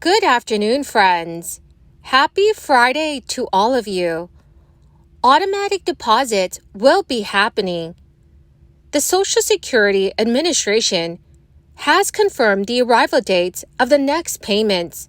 Good afternoon, friends. Happy Friday to all of you. Automatic deposits will be happening. The Social Security Administration has confirmed the arrival dates of the next payments,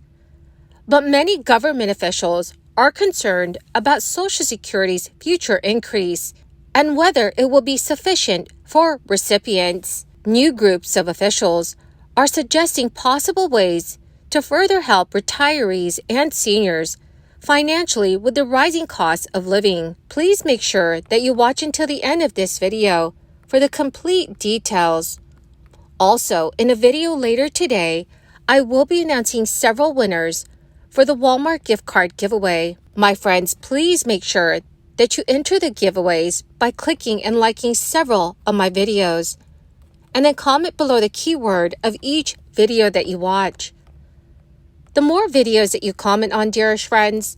but many government officials are concerned about Social Security's future increase and whether it will be sufficient for recipients. New groups of officials are suggesting possible ways to further help retirees and seniors financially with the rising costs of living. Please make sure that you watch until the end of this video for the complete details. Also, in a video later today, I will be announcing several winners for the Walmart gift card giveaway. My friends, please make sure that you enter the giveaways by clicking and liking several of my videos, and then comment below the keyword of each video that you watch. The more videos that you comment on, dearest friends,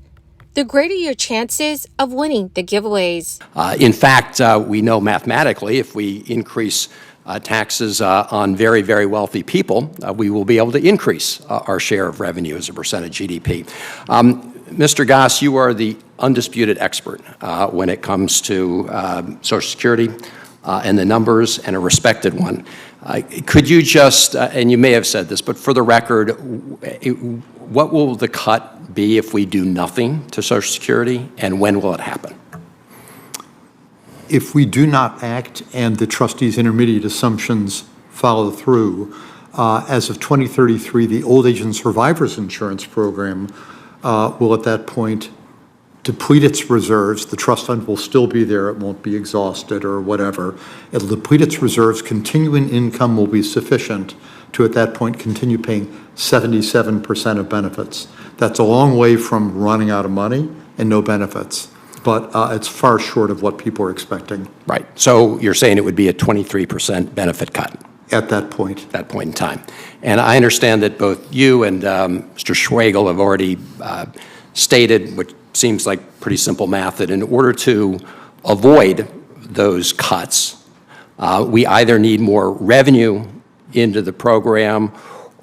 the greater your chances of winning the giveaways. In fact, we know mathematically if we increase taxes on very, very wealthy people, we will be able to increase our share of revenue as a percent of GDP. Mr. Goss, you are the undisputed expert when it comes to Social Security and the numbers, and a respected one. Could you just, and you may have said this, but for the record, what will the cut be if we do nothing to Social Security, and when will it happen? If we do not act and the trustees' intermediate assumptions follow through, as of 2033, the Old Age and Survivors Insurance Program will at that point deplete its reserves. The trust fund will still be there. It won't be exhausted or whatever. It'll deplete its reserves. Continuing income will be sufficient to, at that point, continue paying 77% of benefits. That's a long way from running out of money and no benefits, but it's far short of what people are expecting. Right. So you're saying it would be a 23% benefit cut? At that point. At that point in time. And I understand that both you and Mr. Schwagel have already stated, which seems like pretty simple math, that in order to avoid those cuts, we either need more revenue into the program,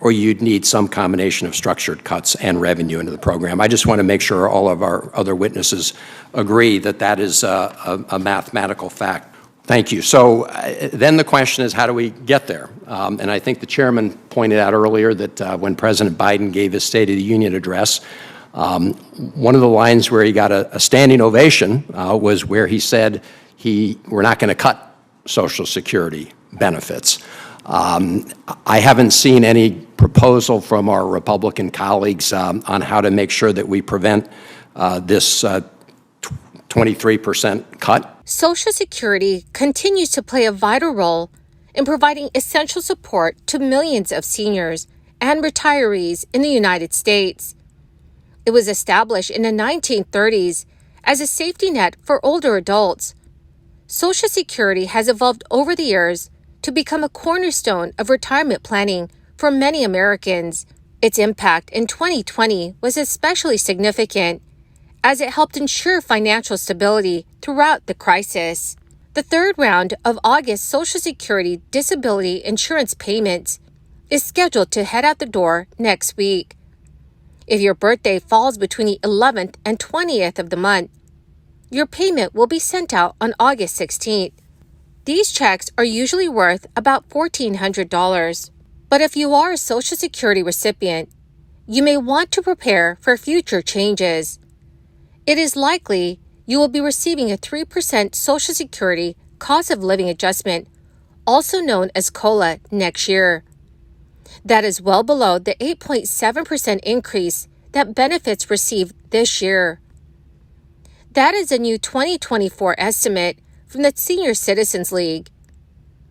or you'd need some combination of structured cuts and revenue into the program. I just want to make sure all of our other witnesses agree that that is a mathematical fact. Thank you. So then the question is, how do we get there? And I think the chairman pointed out earlier that when President Biden gave his State of the Union address, one of the lines where he got a standing ovation was where he said we're not going to cut Social Security benefits. I haven't seen any proposal from our Republican colleagues on how to make sure that we prevent this 23% cut. Social Security continues to play a vital role in providing essential support to millions of seniors and retirees in the United States. It was established in the 1930s as a safety net for older adults. Social Security has evolved over the years to become a cornerstone of retirement planning for many Americans. Its impact in 2020 was especially significant, as it helped ensure financial stability throughout the crisis. The third round of August Social Security disability insurance payments is scheduled to head out the door next week. If your birthday falls between the 11th and 20th of the month, your payment will be sent out on August 16th. These checks are usually worth about $1,400. But if you are a Social Security recipient, you may want to prepare for future changes. It is likely you will be receiving a 3% Social Security cost of living adjustment, also known as COLA, next year. That is well below the 8.7% increase that benefits received this year. That is a new 2024 estimate from the Senior Citizens League.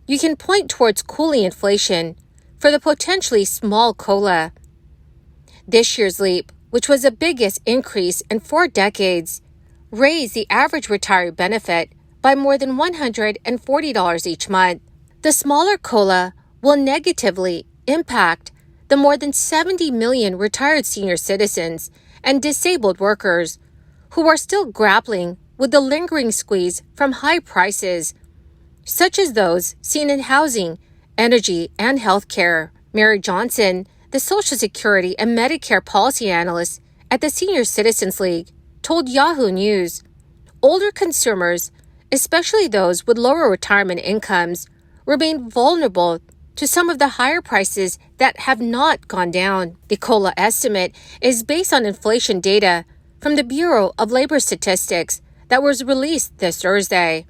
You can point towards cooling inflation for the potentially small COLA. This year's leap, which was the biggest increase in 4 decades, raised the average retiree benefit by more than $140 each month. The smaller COLA will negatively impact the more than 70 million retired senior citizens and disabled workers who are still grappling with the lingering squeeze from high prices, such as those seen in housing, energy, and healthcare. Mary Johnson, The Social Security and Medicare policy analyst at the Senior Citizens League told Yahoo News, older consumers, especially those with lower retirement incomes, remain vulnerable to some of the higher prices that have not gone down. The COLA estimate is based on inflation data from the Bureau of Labor Statistics that was released this Thursday.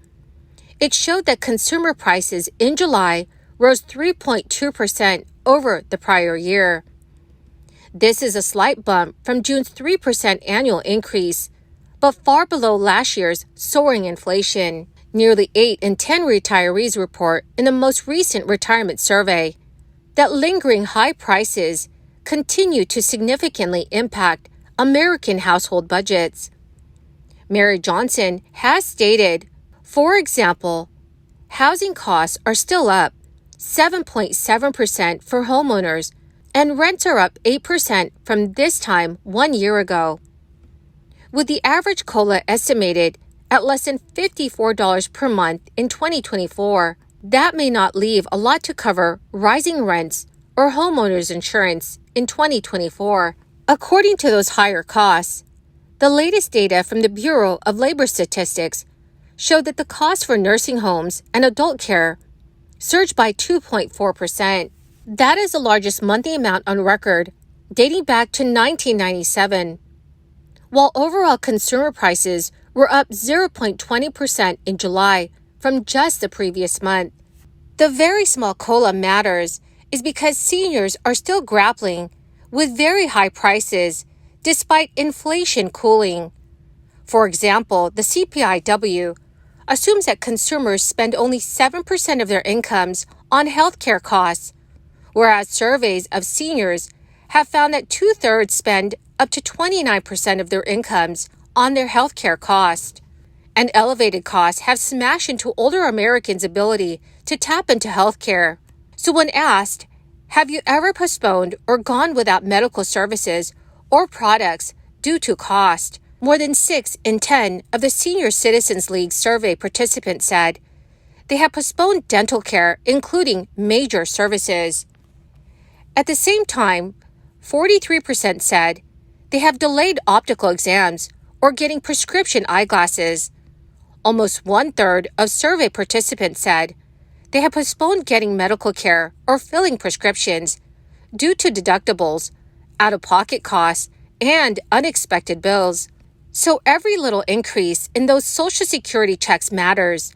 It showed that consumer prices in July rose 3.2% over the prior year. This is a slight bump from June's 3% annual increase, but far below last year's soaring inflation. Nearly 8 in 10 retirees report in the most recent retirement survey that lingering high prices continue to significantly impact American household budgets. Mary Johnson has stated, for example, housing costs are still up 7.7% for homeowners, and rents are up 8% from this time 1 year ago. With the average COLA estimated at less than $54 per month in 2024, that may not leave a lot to cover rising rents or homeowners insurance in 2024. According to those higher costs, the latest data from the Bureau of Labor Statistics showed that the cost for nursing homes and adult care surged by 2.4%. That is the largest monthly amount on record, dating back to 1997. While overall consumer prices were up 0.20% in July from just the previous month. The very small COLA matters is because seniors are still grappling with very high prices despite inflation cooling. For example, the CPIW assumes that consumers spend only 7% of their incomes on healthcare costs, whereas surveys of seniors have found that 2/3 spend up to 29% of their incomes on their healthcare cost. And elevated costs have smashed into older Americans' ability to tap into healthcare. So when asked, have you ever postponed or gone without medical services or products due to cost? More than 6 in 10 of the Senior Citizens League survey participants said they have postponed dental care, including major services. At the same time, 43% said they have delayed optical exams or getting prescription eyeglasses. Almost 1/3 of survey participants said they have postponed getting medical care or filling prescriptions due to deductibles, out-of-pocket costs, and unexpected bills. So every little increase in those Social Security checks matters,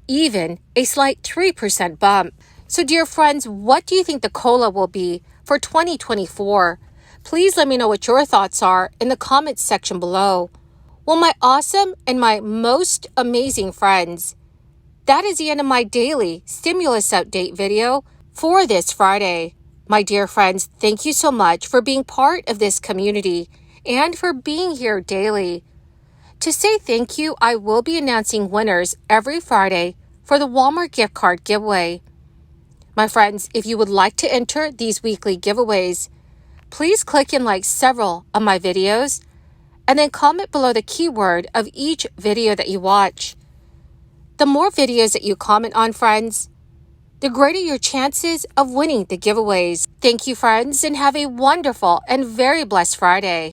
even a slight 3% bump. So dear friends, what do you think the COLA will be for 2024? Please let me know what your thoughts are in the comments section below. Well, my awesome and my most amazing friends, that is the end of my daily stimulus update video for this Friday. My dear friends, thank you so much for being part of this community and for being here daily. To say thank you, I will be announcing winners every Friday for the Walmart gift card giveaway. My friends, if you would like to enter these weekly giveaways, please click and like several of my videos and then comment below the keyword of each video that you watch. The more videos that you comment on, friends, the greater your chances of winning the giveaways. Thank you, friends, and have a wonderful and very blessed Friday.